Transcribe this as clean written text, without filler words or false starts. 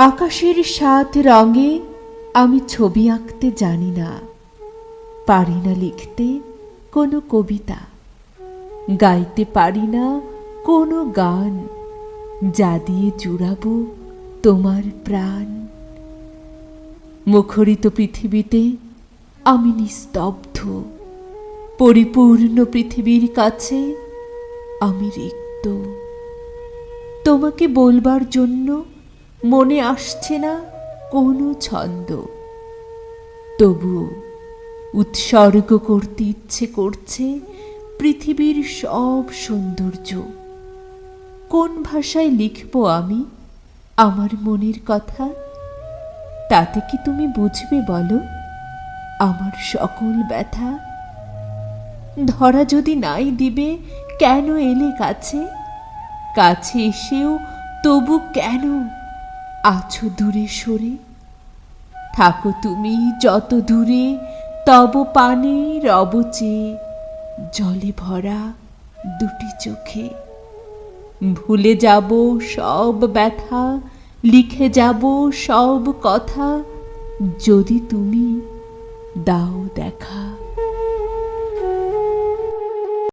আকাশের ৭ রঙে আমি ছবি আঁকতে জানি না, পারি না লিখতে কোনো কবিতা, গাইতে পারি না কোনো গান, যা দিয়ে জুড়াবো তোমার প্রাণ। মুখরিত পৃথিবীতে আমি নিস্তব্ধ, পরিপূর্ণ পৃথিবীর কাছে আমি রিক্ত। তোমাকে বলবার জন্য মনে আসছে না কোনো ছন্দ, তবুও উৎসর্গ করতে ইচ্ছে করছে পৃথিবীর সব সৌন্দর্য। কোন ভাষায় লিখব আমি আমার মনের কথা? তাতে কি তুমি বুঝবে বলো আমার সকল ব্যথা? ধরা যদি নাই দিবে, কেন এলে কাছে? কাছে এসেও তবু কেন আছো দূরে সরে? থাকো তুমি যত দূরে, তব পানে রব চেয়ে, জলে ভরা দুটি চোখে। ভুলে যাব সব ব্যথা, লিখে যাব সব কথা, যদি তুমি দাও দেখা।